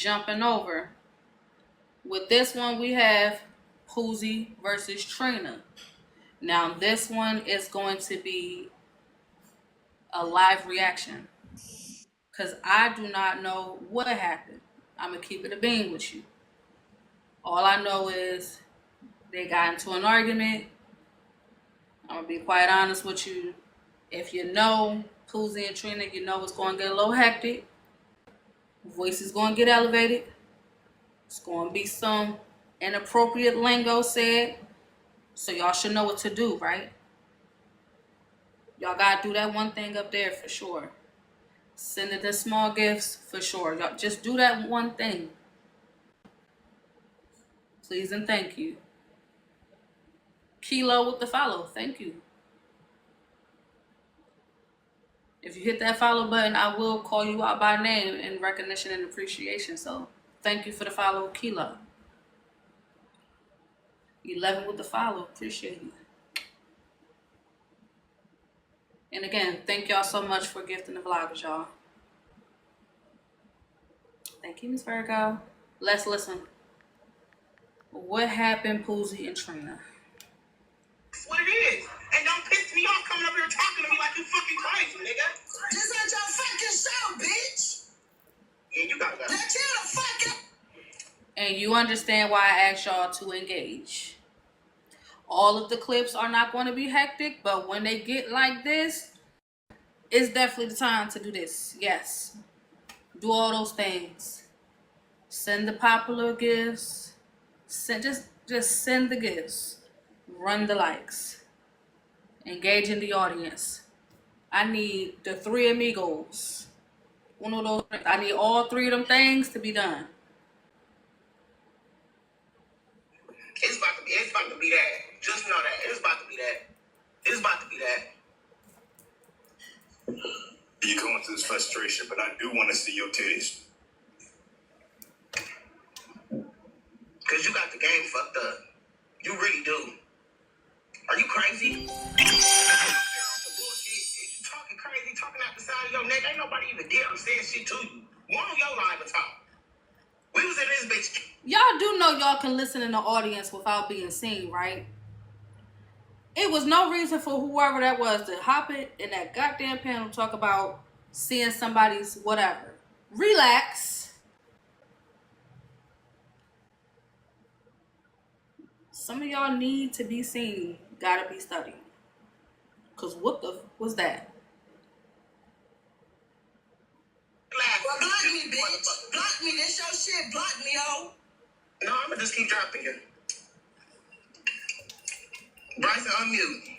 jumping over. With this one, we have Poozie versus Trina. Now, this one is going to be a live reaction because I do not know what happened. I'm going to keep it a bean with you. All I know is they got into an argument. I'm going to be quite honest with you. If you know Poozie and Trina, you know it's going to get a little hectic. Voice is going to get elevated. It's going to be some inappropriate lingo said. So y'all should know what to do, right? Y'all got to do that one thing up there for sure. Send it the small gifts for sure. Y'all just do that one thing. Please and thank you. Kilo with the follow. Thank you. If you hit that follow button, I will call you out by name in recognition and appreciation. So thank you for the follow, Kilo. 11 with the follow. Appreciate you. And again, thank y'all so much for gifting the vloggers, y'all. Thank you, Miss Virgo. Let's listen. What happened, Poozie and Trina? That's what it is. And don't piss me off coming up here talking to me like you fucking crazy, nigga. This ain't your fucking show, bitch. Yeah, you got that. Now chill the fuck up. And you understand why I asked y'all to engage. All of the clips are not going to be hectic, but when they get like this, it's definitely the time to do this. Yes. Do all those things. Send the popular gifts. Just send the gifts. Run the likes. Engage in the audience. I need the three amigos. One of those. I need all three of them things to be done. It's about to be that. Just know that. It's about to be that. It's about to be that. You're going through this frustration, but I do want to see your titties. Because you got the game fucked up. You really do. Are you crazy? You talking crazy, talking out the side of your neck. Ain't nobody even dare say shit to you. One on your line to talk. We was in this bitch. Y'all do know y'all can listen in the audience without being seen, right? It was no reason for whoever that was to hop it in that goddamn panel talk about seeing somebody's whatever. Relax. Some of y'all need to be seen. Gotta be studied. Cause what the was that? Well, block me, bitch. Block me. That's your shit. Block me, ho. No, I'm gonna just keep dropping you. Bryson, unmute.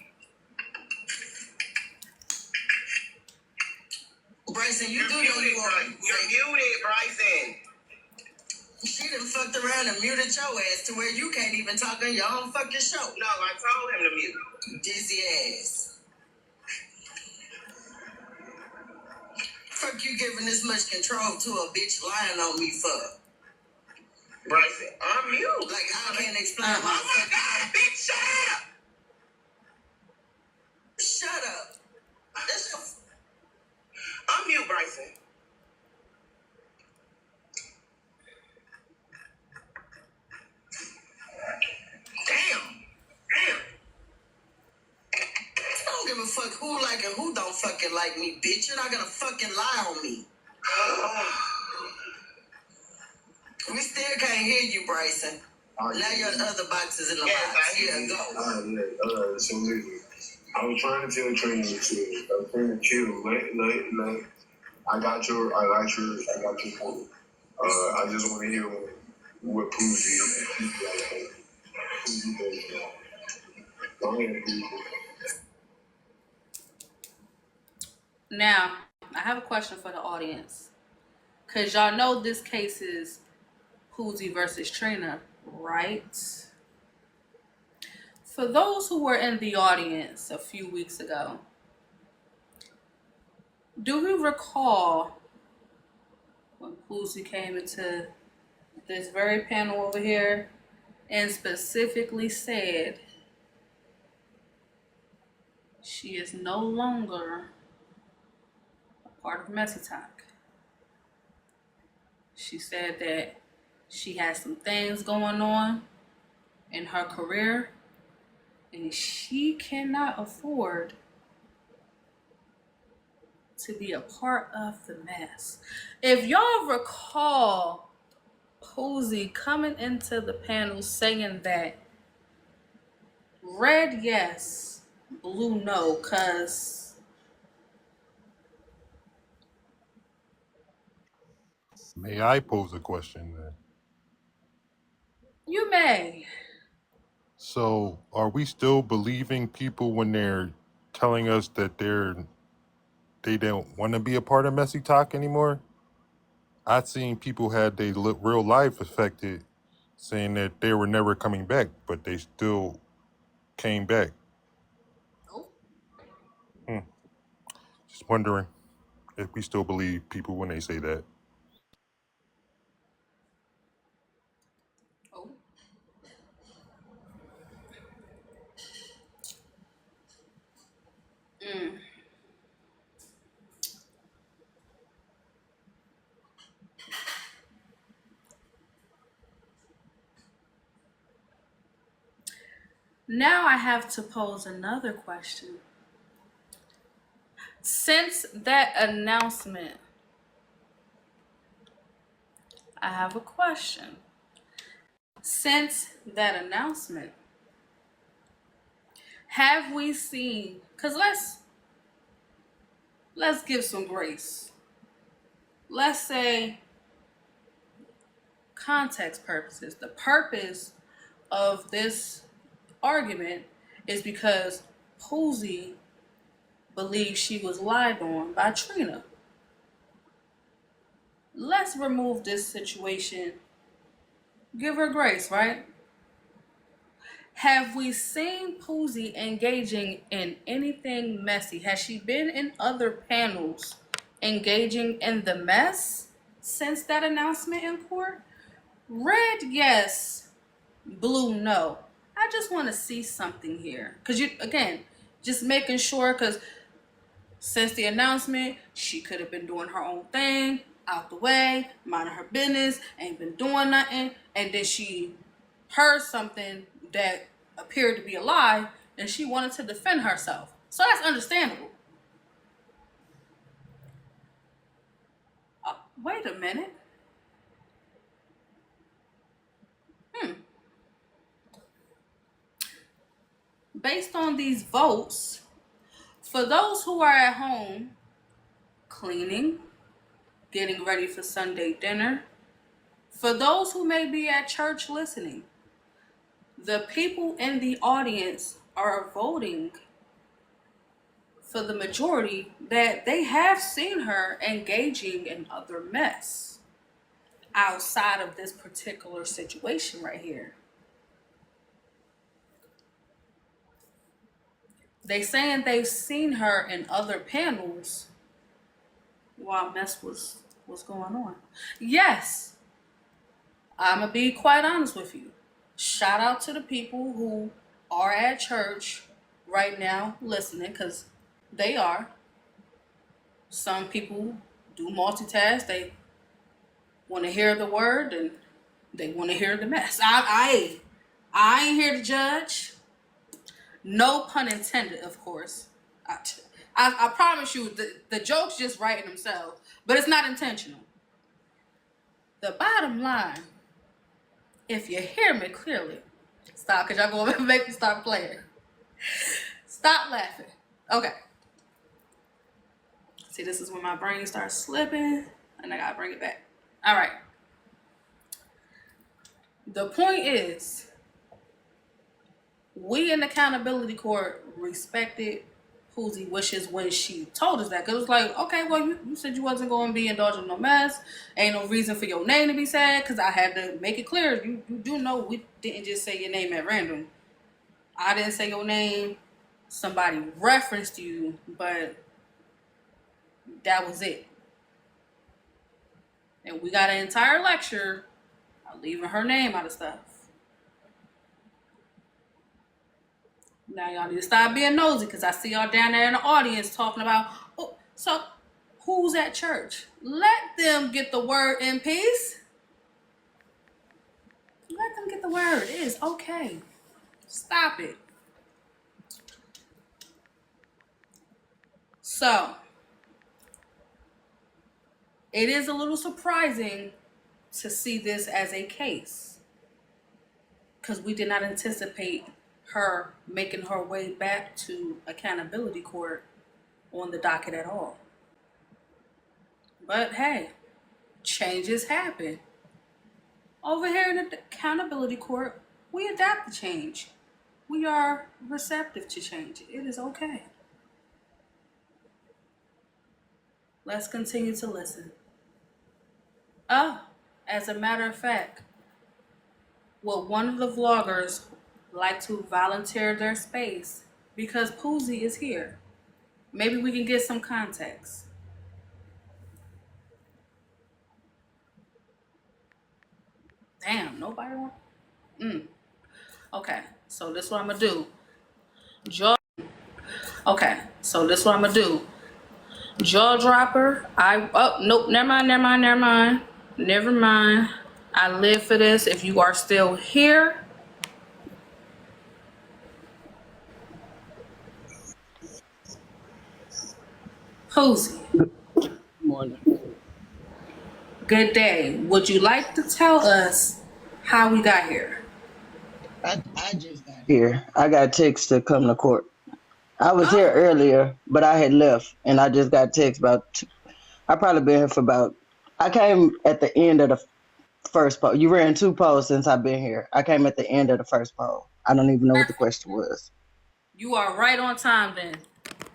Bryson, you do know you are. You're muted, Bryson. She done fucked around and muted your ass to where you can't even talk on your own fucking show. No, I told him to mute. Dizzy ass. Fuck you giving this much control to a bitch lying on me for? Bryson, unmute. Like, I can't explain my fucking... God, bitch, shut up! Shut up. That's your... Unmute, Bryson. Damn. I don't give a fuck who like and who don't fucking like me, bitch. You're not gonna fucking lie on me. We still can't hear you, Bryson. Now your other box is in the box. Yeah, go. So listen, I was trying to tell Trina to, I was trying to chill. Let. I got your point. I just want to hear what Poozie. Go ahead, Poozie. Now, I have a question for the audience. Because y'all know this case is Poozie versus Trina, right? For those who were in the audience a few weeks ago, do we recall when Poozie came into this very panel over here and specifically said she is no longer part of Messy Talk? She said that she has some things going on in her career and she cannot afford to be a part of the mess. If y'all recall Poozie coming into the panel saying that red yes, blue no, cause May I pose a question then? you may. So, are we still believing people when they're telling us that they don't want to be a part of Messy Talk anymore? I've seen people had their real life affected, saying that they were never coming back, but they still came back. Oh, Just wondering if we still believe people when they say that. oh. Mm. Now I have to pose another question. Since that announcement, I have a question. Since that announcement, have we seen, because let's give some grace. Let's say context purposes. The purpose of this argument is because Poozie believes she was lied on by Trina. Let's remove this situation. Give her grace, right? Have we seen Poozie engaging in anything messy? Has she been in other panels engaging in the mess since that announcement in court? Red, yes. Blue, no. I just want to see something here. Because just making sure, because since the announcement, she could have been doing her own thing, out the way, minding her business, ain't been doing nothing. And then she heard something that appeared to be a lie, and she wanted to defend herself. So that's understandable. Wait a minute. Based on these votes, for those who are at home cleaning, getting ready for Sunday dinner, for those who may be at church listening, the people in the audience are voting for the majority that they have seen her engaging in other mess outside of this particular situation right here. They saying they've seen her in other panels while mess was going on. Yes, I'm gonna be quite honest with you. Shout out to the people who are at church right now listening, because they are. Some people do multitask. They want to hear the word and they want to hear the mess. I ain't here to judge. No pun intended, of course. I promise you, the jokes just writing themselves, but it's not intentional. The bottom line, if you hear me clearly, stop, because y'all going to make me stop playing. Stop laughing. Okay. See, this is when my brain starts slipping, and I got to bring it back. All right. The point is, we in accountability court respected Poozie wishes when she told us that. Because it was like, okay, well, you said you wasn't going to be indulging no mess. Ain't no reason for your name to be said, because I had to make it clear. You do know we didn't just say your name at random. I didn't say your name. Somebody referenced you, but that was it. And we got an entire lecture leaving her name out of stuff. Now y'all need to stop being nosy, because I see y'all down there in the audience talking about, oh, so who's at church. Let them get the word in peace. Let them get the word. It is okay. Stop it. So, it is a little surprising to see this as a case because we did not anticipate her making her way back to accountability court on the docket at all. But hey, changes happen. Over here in the accountability court, we adapt to change. We are receptive to change. It is okay. Let's continue to listen. Oh, as a matter of fact, would one of the vloggers like to volunteer their space because Poozie is here? Maybe we can get some context. Damn, nobody want. Okay, so this is what I'm gonna do. Okay, so this is what I'm gonna do. Jaw dropper. Nope. Never mind. I live for this. If you are still here, Poozie. Morning. Good day. Would you like to tell us how we got here? I just got here. I got text to come to court. I was here earlier, but I had left, and I just got text about. I probably been here for about. I came at the end of the first poll. You ran 2 polls since I've been here. I came at the end of the first poll. I don't even know what the question was. You are right on time then.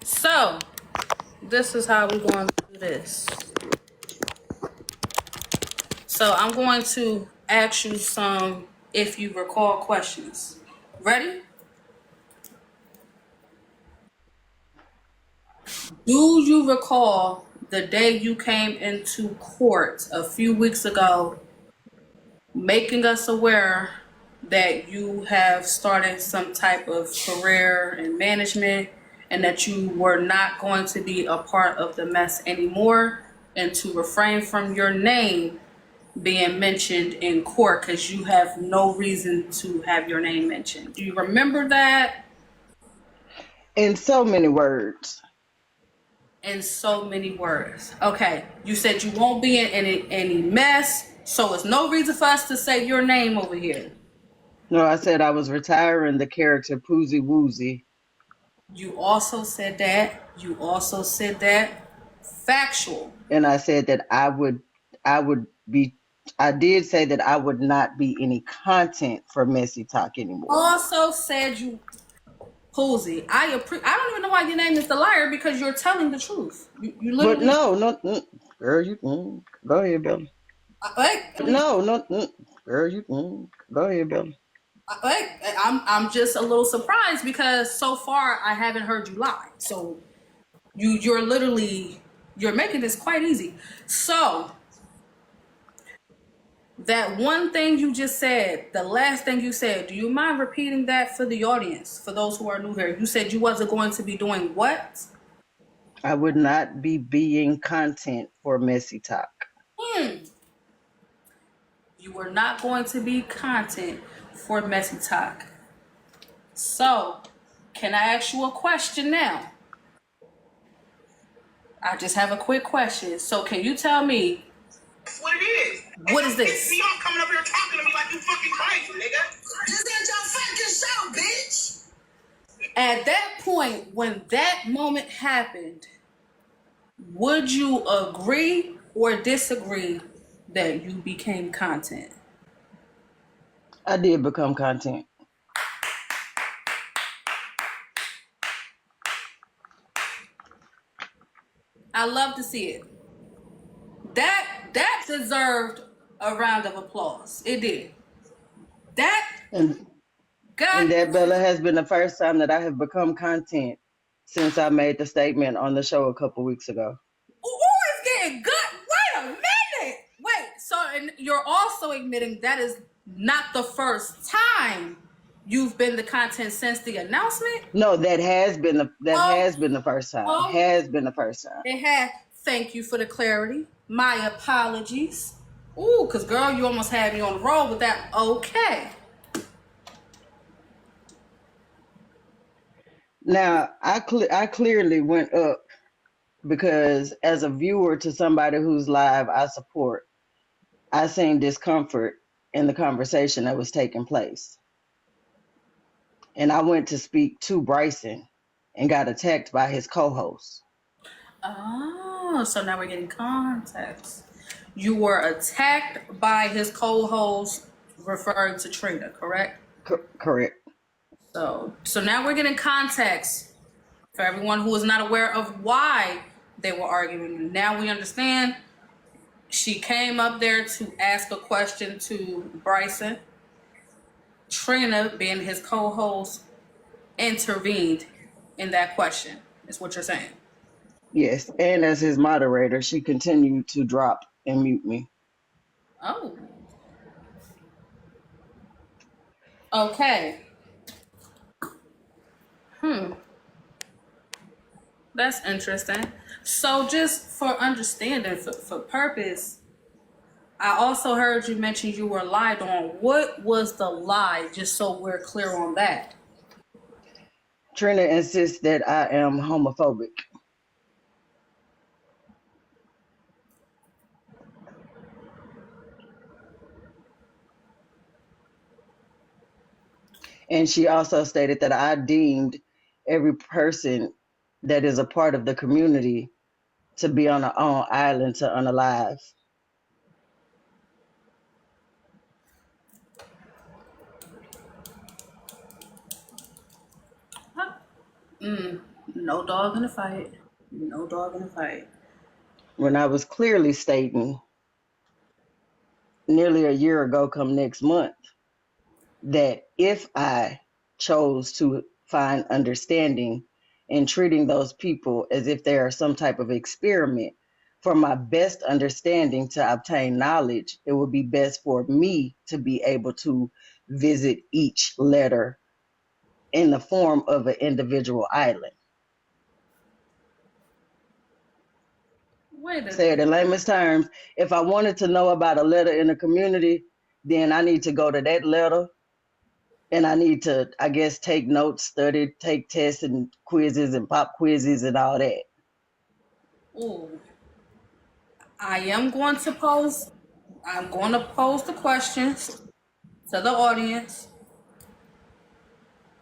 So, this is how we're going to do this. So, I'm going to ask you some, if you recall, questions. Ready? Do you recall the day you came into court a few weeks ago, making us aware that you have started some type of career in management and that you were not going to be a part of the mess anymore and to refrain from your name being mentioned in court because you have no reason to have your name mentioned? Do you remember that? In so many words. In so many words. Okay, you said you won't be in any mess, so it's no reason for us to say your name over here. No, I said I was retiring the character Poozie Woozie. You also said that. Factual. And I said that I did say that I would not be any content for Messy Talk anymore. Also said you, Poozie. I don't even know why your name is the liar because you're telling the truth. You literally. But no, girl, you go ahead, Billy. Girl, you go ahead, Billy. I'm just a little surprised because so far I haven't heard you lie. So you're making this quite easy. So that one thing you just said, the last thing you said, do you mind repeating that for the audience, for those who are new here? You said you wasn't going to be doing what? I would not be being content for Messy Talk. You were not going to be content for Messy Talk. So, can I ask you a question now? I just have a quick question. So, can you tell me? That's what it is. What is this? You all coming up here talking to me like you fucking crazy, nigga. This ain't your fucking show, bitch. At that point, when that moment happened, would you agree or disagree that you became content? I did become content. I love to see it. That deserved a round of applause. It did. And that, Bella, has been the first time that I have become content since I made the statement on the show a couple weeks ago. Ooh, it's getting good. Wait a minute. Wait, so and you're also admitting that is not the first time you've been the content since the announcement? No, that has been the first time. Has been the first time. It had. Thank you for the clarity. My apologies. Ooh, because girl, you almost had me on the roll with that. Okay. Now, I clearly went up because as a viewer to somebody whose live I support, I seen discomfort in the conversation that was taking place. And I went to speak to Bryson and got attacked by his co-host. Oh, so now we're getting context. You were attacked by his co-host referring to Trina, correct? Correct. So now we're getting context for everyone who is not aware of why they were arguing. Now we understand. She came up there to ask a question to Bryson. Trina, being his co-host, intervened in that question, is what you're saying. Yes. And as his moderator, she continued to drop and mute me. Oh. Okay. That's interesting. So just for understanding, for purpose, I also heard you mention you were lied on. What was the lie, just so we're clear on that? Trina insists that I am homophobic. And she also stated that I deemed every person that is a part of the community to be on their own island to unalive. No dog in the fight. No dog in the fight. When I was clearly stating nearly a year ago, come next month, that if I chose to find understanding in treating those people as if they are some type of experiment for my best understanding to obtain knowledge, it would be best for me to be able to visit each letter in the form of an individual island. Wait a Say it in layman's terms, if I wanted to know about a letter in the community, then I need to go to that letter and I need to, I guess, take notes, study, take tests and quizzes and pop quizzes and all that. Ooh. I'm going to pose the questions to the audience.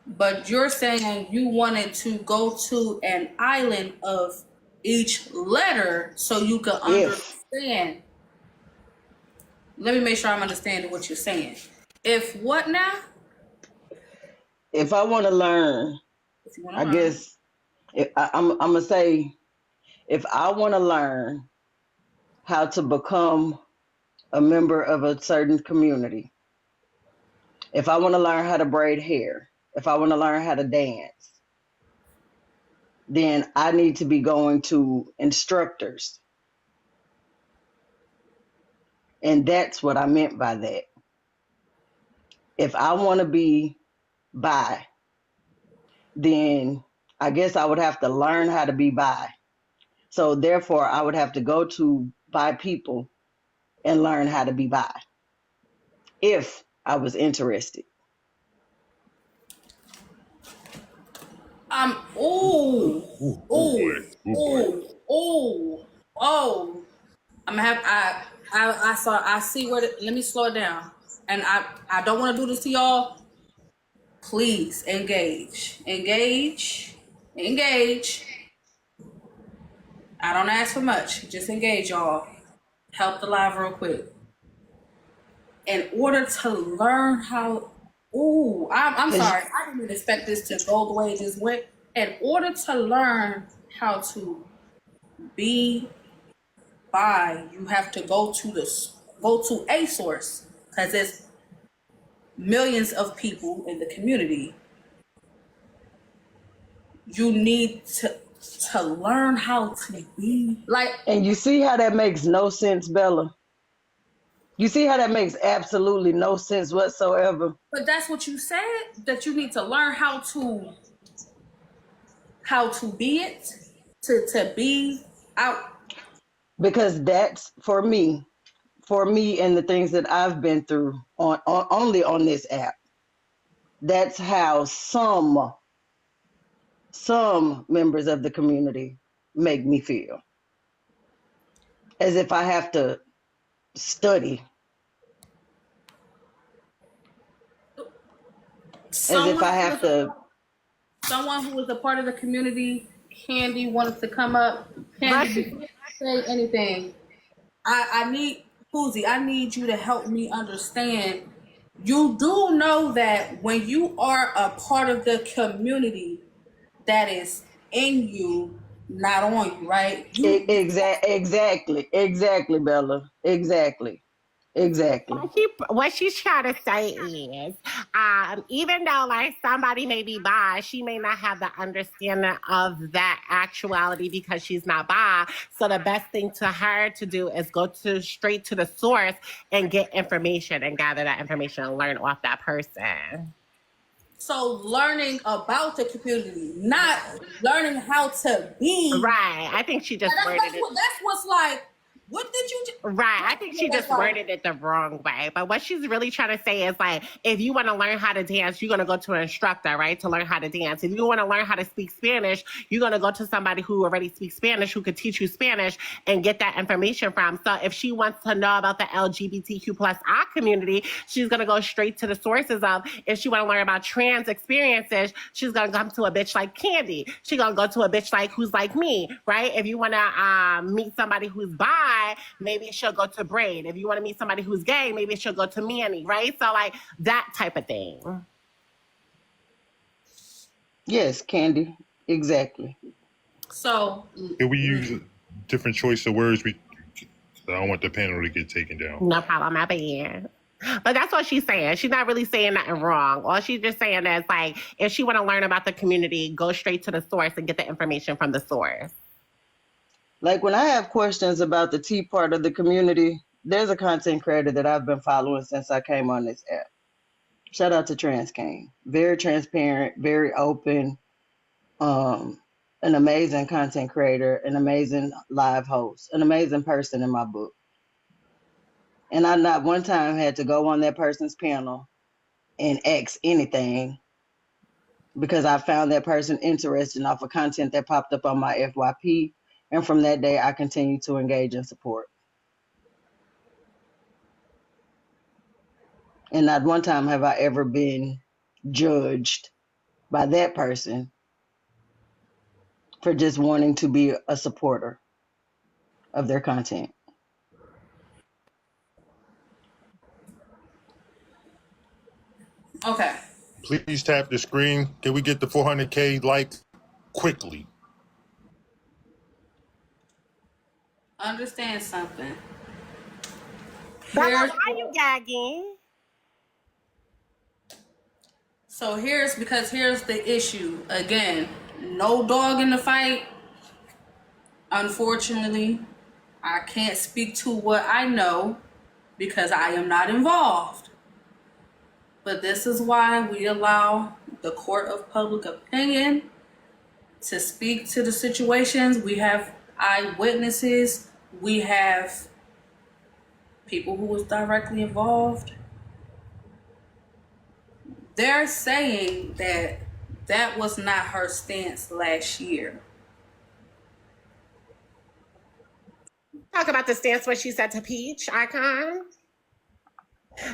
But you're saying you wanted to go to an island of each letter so you could If understand. Let me make sure I'm understanding what you're saying. If what now? if I want to learn, If you want to I learn. guess I'm gonna say if I want to learn how to become a member of a certain community, if I want to learn how to braid hair, if I want to learn how to dance, then I need to be going to instructors. And that's what I meant by that. If I want to be bi, then I guess I would have to learn how to be bi. So therefore, I would have to go to bi people and learn how to be bi if I was interested. Ooh, Ooh, oh boy. ooh, Oh boy. ooh, ooh, oh. I'm gonna have I see where let me slow it down. And I don't want to do this to y'all. Please engage. Engage. Engage. I don't ask for much. Just engage, y'all. Help the live real quick. In order to learn how I'm Cause sorry. I didn't expect this to go the way it just went. In order to learn how to be by, you have to go to a source because there's millions of people in the community. You need to learn how to be like. and you see how that makes no sense, Bella? You see how that makes absolutely no sense whatsoever? But that's what you said, that you need to learn how to be it, to be out. because that's for me and the things that I've been through on only on this app. That's how some members of the community make me feel, as if I have to study, as if Someone I who have was a to. someone who was a part of the community, Candy, wanted to come up. But Candy, before you say anything, I need Poozie, I need you to help me understand. You do know that when you are a part of the community, that is in you, not on you, right? Exactly, Bella. Exactly. what she's trying to say is, even though like somebody may be bi, she may not have the understanding of that actuality because she's not bi. So the best thing to her to do is go to straight to the source and get information and gather that information and learn off that person. So learning about the community, not learning how to be. Right. I think she just worded it. That's what's like. What did you? Right. I think she That's just like, worded it the wrong way. But what she's really trying to say is like, if you want to learn how to dance, you're going to go to an instructor, right? To learn how to dance. If you want to learn how to speak Spanish, you're going to go to somebody who already speaks Spanish, who could teach you Spanish and get that information from. So if she wants to know about the LGBTQ plus I community, she's going to go straight to the sources of. If she want to learn about trans experiences, she's going to come to a bitch like Candy. She's going to go to a bitch like who's like me, right? If you want to meet somebody who's bi, maybe she'll go to Braid. If you want to meet somebody who's gay, maybe she'll go to Manny, right? So like that type of thing. Yes, Candy. Exactly. so. Can we use a different choice of words? I don't want the panel to get taken down. No problem, my bad. But that's what she's saying. She's not really saying nothing wrong. All she's just saying is like, if she want to learn about the community, go straight to the source and get the information from the source. Like when I have questions about the T part of the community, there's a content creator that I've been following since I came on this app. Shout out to Trans King. Very transparent, very open, an amazing content creator, an amazing live host, an amazing person in my book. And I not one time had to go on that person's panel and ask anything because I found that person interesting off of content that popped up on my FYP. And from that day, I continue to engage and support. And not one time have I ever been judged by that person for just wanting to be a supporter of their content. Okay. Please tap the screen. Can we get the 400K likes quickly? Understand something. Bella, Here's why you gagging? so here's the issue. Again, no dog in the fight. Unfortunately, I can't speak to what I know because I am not involved. But this is why we allow the court of public opinion to speak to the situations. We have eyewitnesses. We have people who was directly involved. They're saying that that was not her stance last year. Talk about the stance what she said to Peach Icon.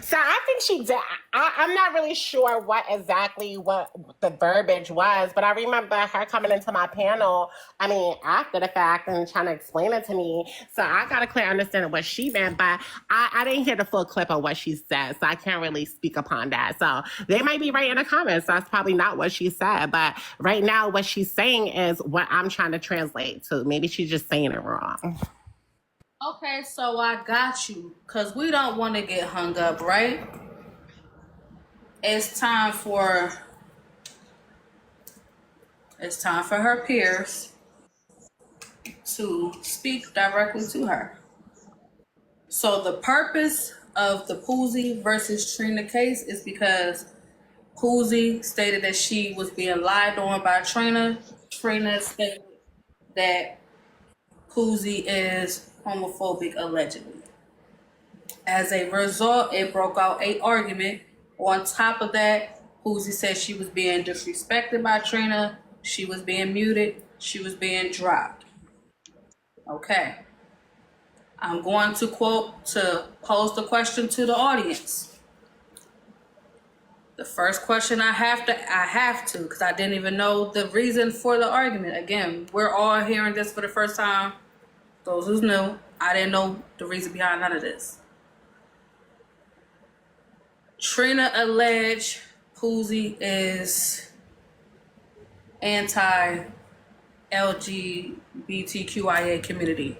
So I think she did. I'm not really sure what the verbiage was, but I remember her coming into my panel. I mean, after the fact and trying to explain it to me. So I got a clear understanding of what she meant, but I didn't hear the full clip of what she said, so I can't really speak upon that. So they might be right in the comments. That's probably not what she said, but right now what she's saying is what I'm trying to translate. So maybe she's just saying it wrong. Okay, so I got you, because we don't want to get hung up, right? It's time for her peers to speak directly to her. So the purpose of the Poozie versus Trina case is because Poozie stated that she was being lied on by Trina. Trina stated that Poozie is homophobic allegedly. As a result, it broke out a argument. On top of that, Poozie said she was being disrespected by Trina. She was being muted. She was being dropped. Okay. I'm going to pose the question to the audience. The first question I have to, because I didn't even know the reason for the argument. Again, we're all hearing this for the first time. Those who's new, I didn't know the reason behind none of this. Trina alleged Poozie is anti-LGBTQIA community.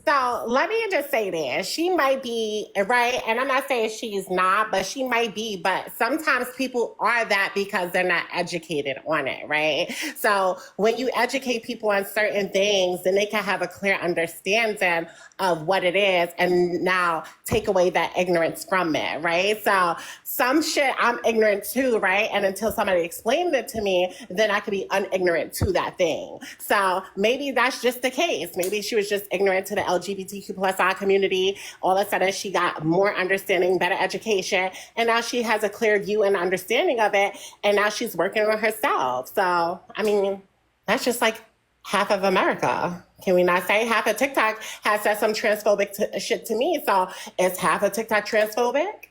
So let me just say this. She might be, right? And I'm not saying she's not, but she might be. But sometimes people are that because they're not educated on it, right? So when you educate people on certain things, then they can have a clear understanding of what it is and now take away that ignorance from it, right? So some shit I'm ignorant to, right? And until somebody explained it to me, then I could be unignorant to that thing. So maybe that's just the case. Maybe she was just ignorant to the LGBTQ plus I community. All of a sudden she got more understanding, better education, and now she has a clear view and understanding of it, and now she's working on herself. So, I mean, that's just like half of America. Can we not say half of TikTok has said some transphobic shit to me? So is half of TikTok transphobic?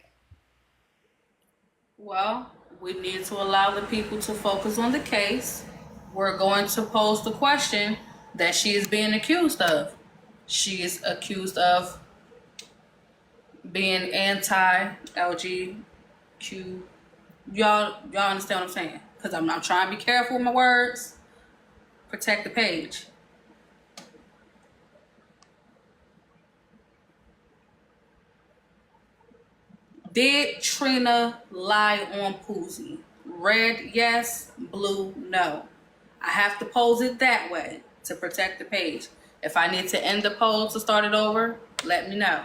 Well, we need to allow the people to focus on the case. We're going to pose the question that she is being accused of. She is accused of being anti-LGBTQ. Y'all understand what I'm saying? Because I'm trying to be careful with my words. Protect the page. Did Trina lie on Poozie? Red, yes. Blue, no. I have to pose it that way to protect the page. If I need to end the poll to start it over, let me know.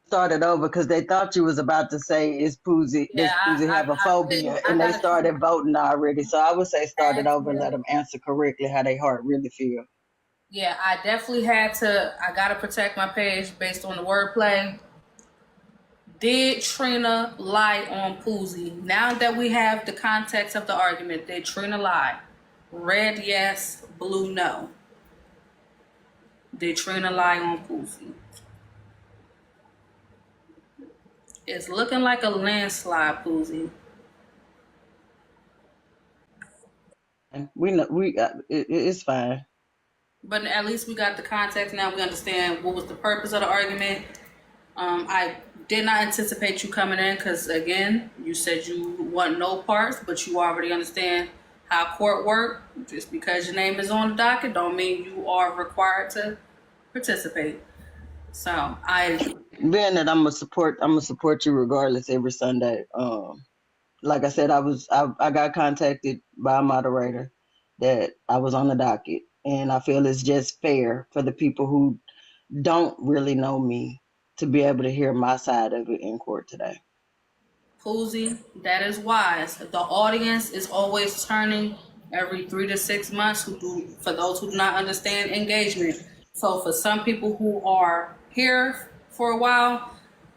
Started over because they thought you was about to say, "Is Poozie Yeah, does Poozie have a phobia?" I And they gotta started voting already. So I would say start it over and let ask. them answer correctly how they heart really feel. Yeah, I definitely had to. I gotta protect my page based on the wordplay. Did Trina lie on Poozie? Now that we have the context of the argument, did Trina lie? Red, yes. Blue, no. Did Trina lie on Poozie? It's looking like a landslide, Poozie. And we know it's fine. But at least we got the context now. We understand what was the purpose of the argument. I did not anticipate you coming in because, again, you said you want no parts, but you already understand how court work. Just because your name is on the docket don't mean you are required to participate. So Being that I'm gonna support you regardless every Sunday. Like I said, I got contacted by a moderator that I was on the docket, and I feel it's just fair for the people who don't really know me to be able to hear my side of it in court today. Poozie, that is wise. The audience is always turning every 3 to 6 months. For those who do not understand engagement. So for some people who are here for a while,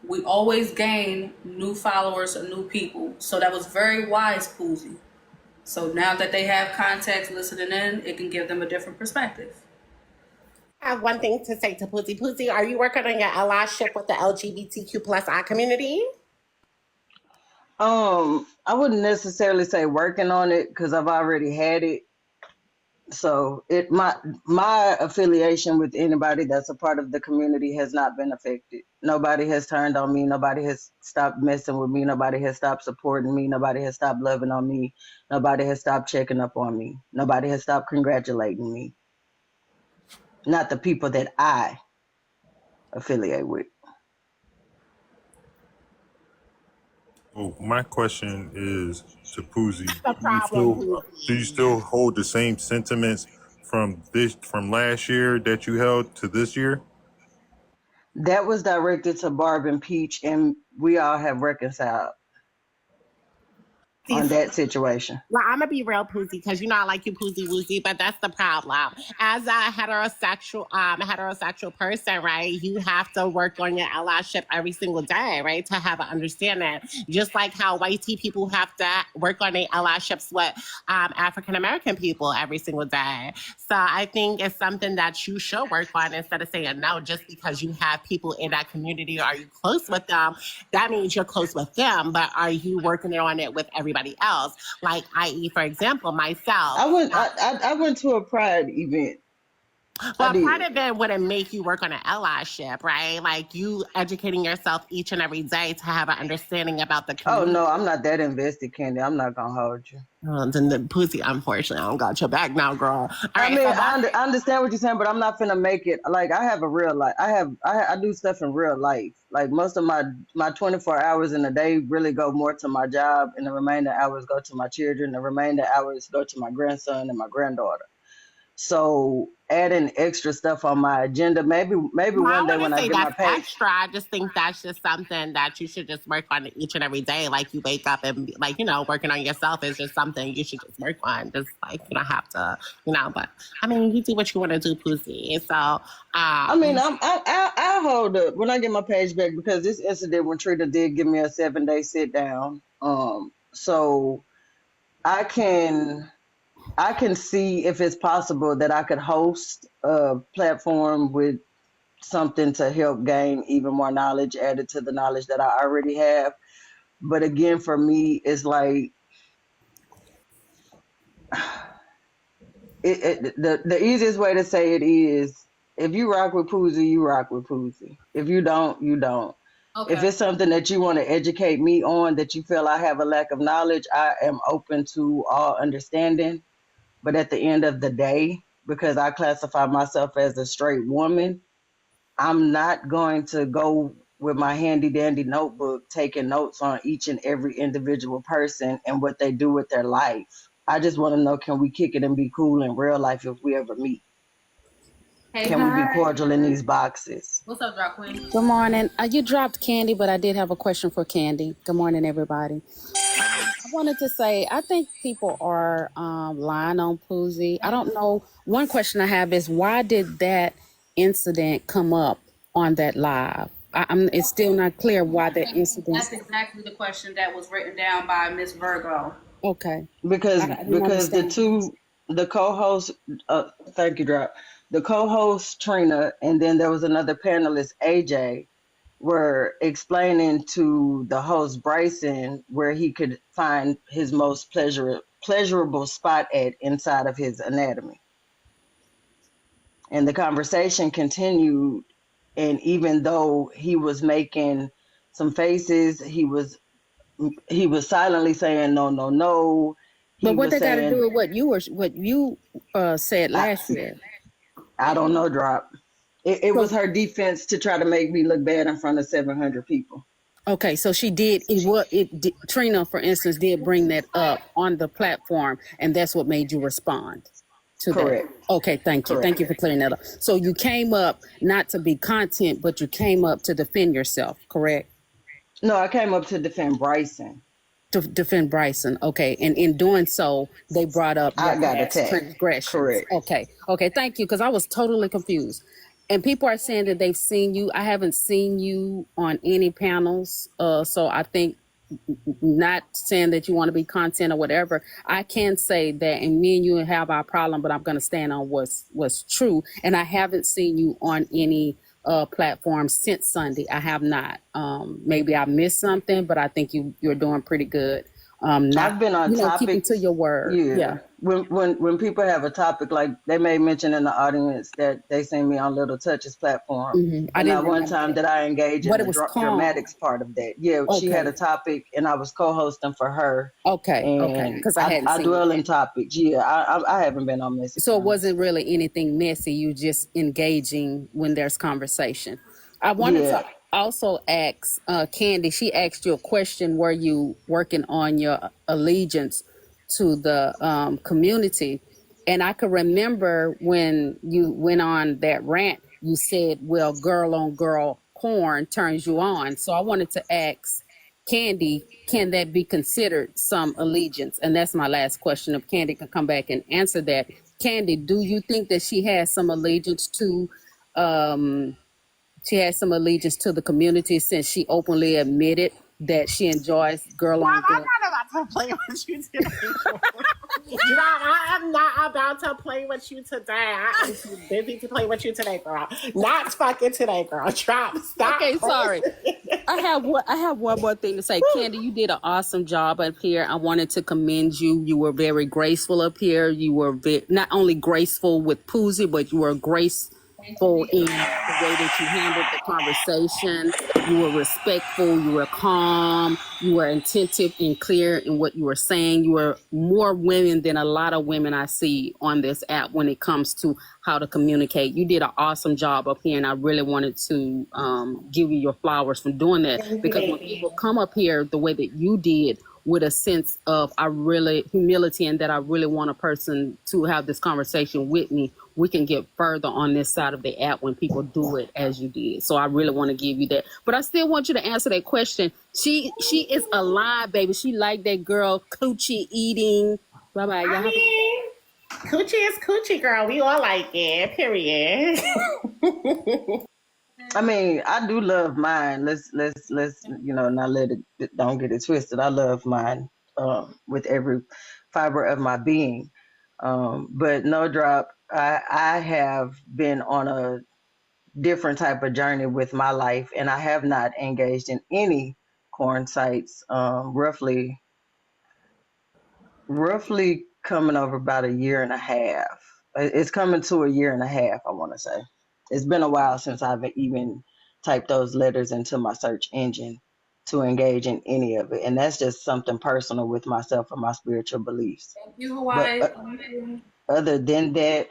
we always gain new followers and new people. So that was very wise, Poozie. So now that they have context listening in, it can give them a different perspective. I have one thing to say to Poozie. Poozie, are you working on your allyship with the LGBTQ plus I community? I wouldn't necessarily say working on it because I've already had it. So my affiliation with anybody that's a part of the community has not been affected. Nobody has turned on me. Nobody has stopped messing with me. Nobody has stopped supporting me. Nobody has stopped loving on me. Nobody has stopped checking up on me. Nobody has stopped congratulating me. Not the people that I affiliate with. Well, my question is to Poozie. The problem, Do you Poozie. still hold the same sentiments from last year that you held to this year? That was directed to Barb and Peach, and we all have reconciled. See, on that situation. well, I'm gonna be real, Poozie, because you know I like you, Poozie Woozie, but that's the problem. As a heterosexual person, right? You have to work on your allyship every single day, right? To have an understanding, just like how white people have to work on their allyships with African American people every single day. So I think it's something that you should work on instead of saying no just because you have people in that community. Are you close with them? That means you're close with them, but are you working on it with everybody else? Like, i.e., for example, myself. I went to a pride event. Well, part of it wouldn't make you work on an allyship, right? Like you educating yourself each and every day to have an understanding about the Oh community. no, I'm not that invested, Candy. I'm not gonna hold you. Then the Poozie, unfortunately, I don't got your back now, girl. All right, I understand what you're saying, but I'm not finna make it. Like I have a real life. I do stuff in real life. Like most of my 24 hours in a day really go more to my job, and the remainder hours go to my children. The remainder hours go to my grandson and my granddaughter. So adding extra stuff on my agenda, maybe no, one I day when wouldn't I say get my that's page. extra. I just think that's just something that you should just work on each and every day. Like you wake up and like, working on yourself is just something you should just work on. Just like you don't have to, but I mean, you do what you want to do, Poozie. So, I mean, I'll hold up when I get my page back because this incident when Trina did give me a 7-day sit down. So I can see if it's possible that I could host a platform with something to help gain even more knowledge added to the knowledge that I already have. But again, for me, it's like the easiest way to say it is if you rock with Poozie, you rock with Poozie. If you don't, you don't. Okay. If it's something that you want to educate me on that you feel I have a lack of knowledge, I am open to all understanding. But at the end of the day, because I classify myself as a straight woman, I'm not going to go with my handy dandy notebook taking notes on each and every individual person and what they do with their life. I just want to know, can we kick it and be cool in real life if we ever meet? Hey, Can we be hi. cordial in these boxes? What's up, Drop Queen? Good morning. You dropped Candy, but I did have a question for Candy. Good morning, everybody. I wanted to say, I think people are lying on Poozie. I don't know. One question I have is why did that incident come up on that live? It's still not clear why that incident. That's exactly the question that was written down by Miss Virgo. Okay. Because I didn't understand. the co-hosts, thank you, Drop. The co-host Trina, and then there was another panelist, AJ, were explaining to the host Bryson where he could find his most pleasurable spot at inside of his anatomy. And the conversation continued, and even though he was making some faces, he was silently saying no, no, no. But what Was they got to saying, do with what you said last year? I don't know, Drop. It was her defense to try to make me look bad in front of 700 people. Okay, so she did. Trina, for instance, did bring that up on the platform, and that's what made you respond to Correct. that. Okay, thank you. Correct. Thank you for clearing that up. So you came up not to be content, but you came up to defend yourself, correct? No, I came up to defend Bryson. To defend Bryson. Okay, and in doing so, they brought up I got attacked. transgressions. Correct. Okay, thank you, because I was totally confused. And people are saying that they've seen you. I haven't seen you on any panels, so I think, not saying that you want to be content or whatever, I can say that, and me and you have our problem, but I'm going to stand on what's true. And I haven't seen you on any platforms since Sunday. I have not. Maybe I missed something, but I think you're doing pretty good. I've been on topics. Keeping to your word. Yeah. When people have a topic, like they may mention in the audience that they seen me on Little Touch's platform, I and didn't one time that I engaged in the dramatics part of that. Yeah, she had a topic, and I was co-hosting for her. Okay. Because I dwell in topics. Yeah, I haven't been on messy. So it wasn't really anything messy. You just engaging when there's conversation. I wanted to also ask Candy. She asked you a question. Were you working on your allegiance to the community? And I could remember when you went on that rant, you said, well, girl on girl porn turns you on. So I wanted to ask Candy, can that be considered some allegiance? And that's my last question. If Candy can come back and answer that. Candy, do you think that she has some allegiance to the community since she openly admitted that she enjoys girl Mom, on I'm girl? not about to play with you today. I am not about to play with you today. I am too busy to play with you today, girl. Not fucking today, girl. Stop. Okay, sorry. I have one more thing to say. Candy, you did an awesome job up here. I wanted to commend you. You were very graceful up here. You were not only graceful with Poozie, but you were graceful in the way that you handled the conversation. You were respectful. You were calm. You were attentive and clear in what you were saying. You were more women than a lot of women I see on this app when it comes to how to communicate. You did an awesome job up here, and I really wanted to give you your flowers for doing that. Thank you, Because when baby. people come up here the way that you did, with a sense of humility, and that I really want a person to have this conversation with me, we can get further on this side of the app when people do it as you did. So I really want to give you that. But I still want you to answer that question. She is alive, baby. She like that girl coochie eating. Bye bye. Y'all I have a good mean, coochie is coochie, girl. We all like it. Period. I mean, I do love mine. Let's not let it, don't get it twisted. I love mine with every fiber of my being. But no drop. I have been on a different type of journey with my life, and I have not engaged in any corn sites. Roughly coming over about a year and a half. It's coming to a year and a half, I want to say. It's been a while since I've even typed those letters into my search engine to engage in any of it. And that's just something personal with myself and my spiritual beliefs. Thank you, But Hawaii. other than that,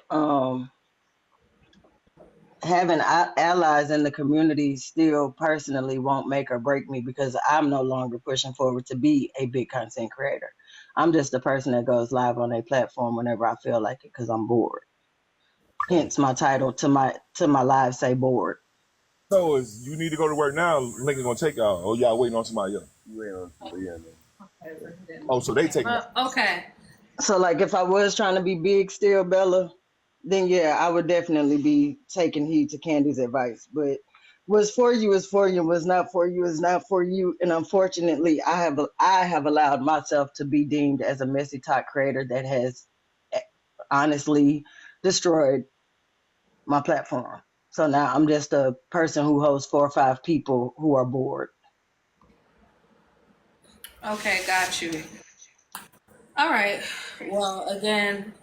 having allies in the community still personally won't make or break me, because I'm no longer pushing forward to be a big content creator. I'm just the person that goes live on a platform whenever I feel like it because I'm bored. Hence my title to my live say bored. So is you need to go to work now. Lincoln gonna take y'all. Oh, y'all waiting on somebody else. You waiting on somebody else. Oh, so they taking it. Okay. So like if I was trying to be big still, Bella, then yeah, I would definitely be taking heed to Candy's advice. But what's for you is for you, what's not for you is not for you. And unfortunately, I have allowed myself to be deemed as a messy talk creator that has honestly destroyed my platform. So now I'm just a person who hosts 4 or 5 people who are bored. Okay, got you. All right. Well, again,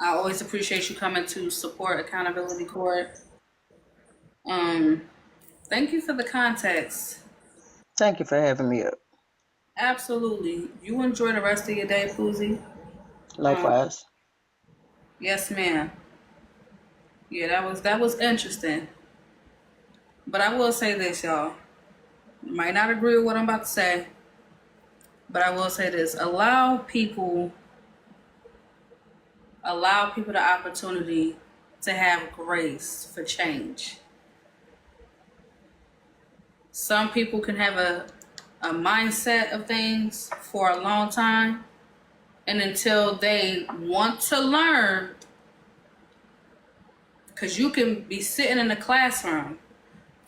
I always appreciate you coming to support Accountability Court. Thank you for the context. Thank you for having me up. Absolutely. You enjoy the rest of your day, Poozie. Likewise. Yes, ma'am. Yeah, that was interesting. But I will say this, y'all. You might not agree with what I'm about to say, but I will say this: allow people the opportunity to have grace for change. Some people can have a mindset of things for a long time, and until they want to learn, because you can be sitting in the classroom.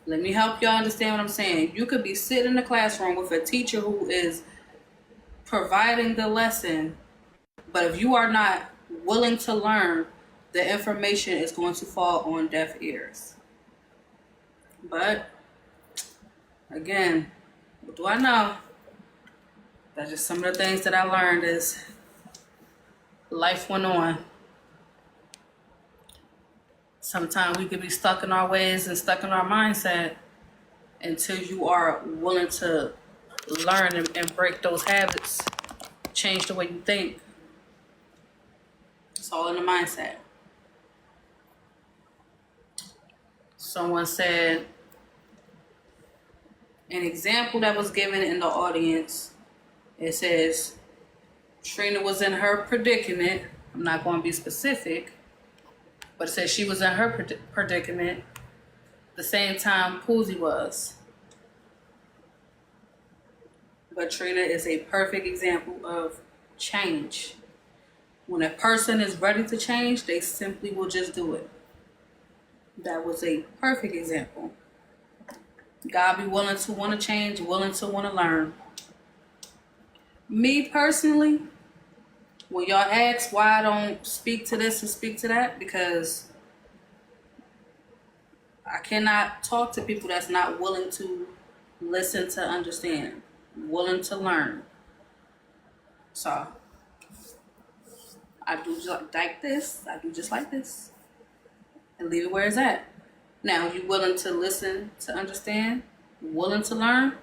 Let me help y'all understand what I'm saying. You could be sitting in the classroom with a teacher who is providing the lesson, but if you are not willing to learn, the information is going to fall on deaf ears. But again, what do I know? That's just some of the things that I learned as life went on. Sometimes we could be stuck in our ways and stuck in our mindset until you are willing to learn and break those habits, change the way you think. It's all in the mindset. Someone said an example that was given in the audience. It says Trina was in her predicament. I'm not going to be specific, but it says she was in her predicament the same time Poozie was. But Trina is a perfect example of change. When a person is ready to change, they simply will just do it. That was a perfect example. God be willing to want to change, willing to want to learn. Me personally, when y'all ask why I don't speak to this and speak to that, because I cannot talk to people that's not willing to listen to understand, willing to learn. So I do just like this. I do just like this, and leave it where it's at. Now, you willing to listen to understand, willing to learn,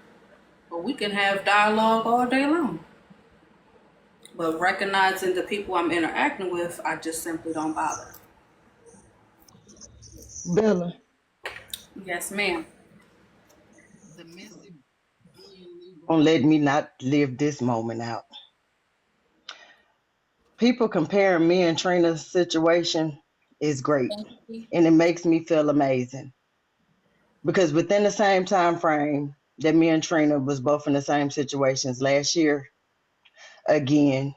but we can have dialogue all day long. But recognizing the people I'm interacting with, I just simply don't bother. Bella, Yes, ma'am. the message won't let me not live this moment out. People comparing me and Trina's situation is great, Thank you. and it makes me feel amazing because within the same time frame that me and Trina was both in the same situations last year, again,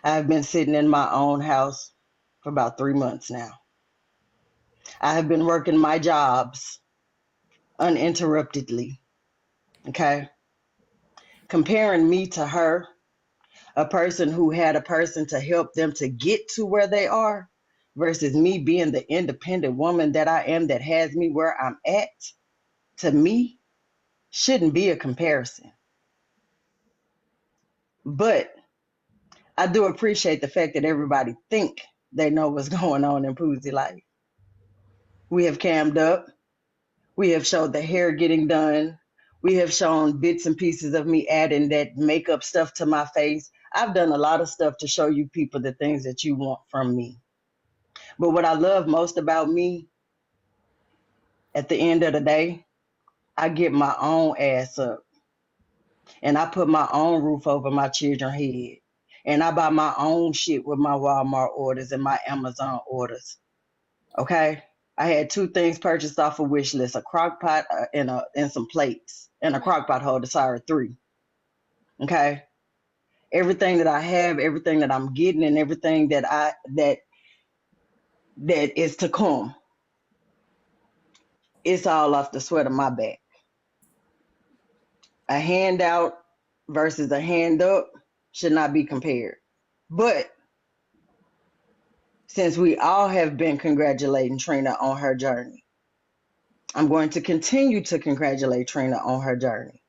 I've been sitting in my own house for about 3 months now. I have been working my jobs uninterruptedly. Okay. Comparing me to her, a person who had a person to help them to get to where they are, versus me being the independent woman that I am that has me where I'm at, to me, shouldn't be a comparison. But I do appreciate the fact that everybody think they know what's going on in Poozie life. We have cammed up. We have showed the hair getting done. We have shown bits and pieces of me adding that makeup stuff to my face. I've done a lot of stuff to show you people the things that you want from me. But what I love most about me, at the end of the day, I get my own ass up and I put my own roof over my children's head. And I buy my own shit with my Walmart orders and my Amazon orders. Okay? I had 2 things purchased off a wish list: a crock pot and some plates, and a crock pot holder. Sorry, 3. Okay? Everything that I have, everything that I'm getting, and everything that is to come, it's all off the sweat of my back. A handout versus a hand up should not be compared. But since we all have been congratulating Trina on her journey, I'm going to continue to congratulate Trina on her journey.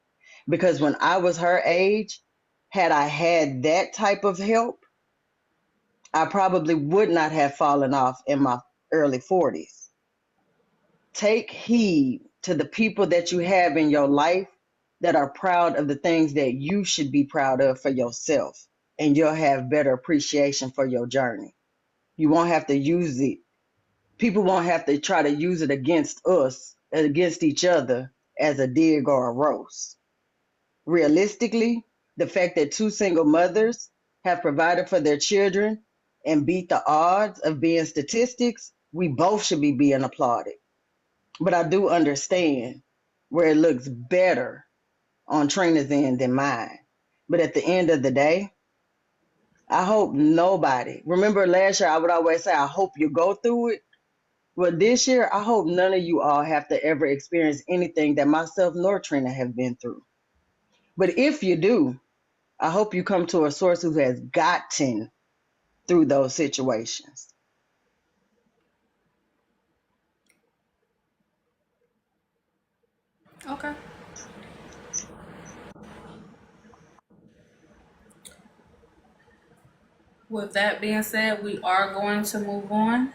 Because when I was her age, had I had that type of help, I probably would not have fallen off in my early 40s. Take heed to the people that you have in your life that are proud of the things that you should be proud of for yourself, and you'll have better appreciation for your journey. You won't have to use it. People won't have to try to use it against us, against each other, as a dig or a roast. Realistically, the fact that 2 single mothers have provided for their children and beat the odds of being statistics, we both should be being applauded. But I do understand where it looks better on Trina's end than mine. But at the end of the day, I hope nobody, remember last year I would always say, I hope you go through it. Well, this year, I hope none of you all have to ever experience anything that myself nor Trina have been through. But if you do, I hope you come to a source who has gotten through those situations. Okay. With that being said, we are going to move on.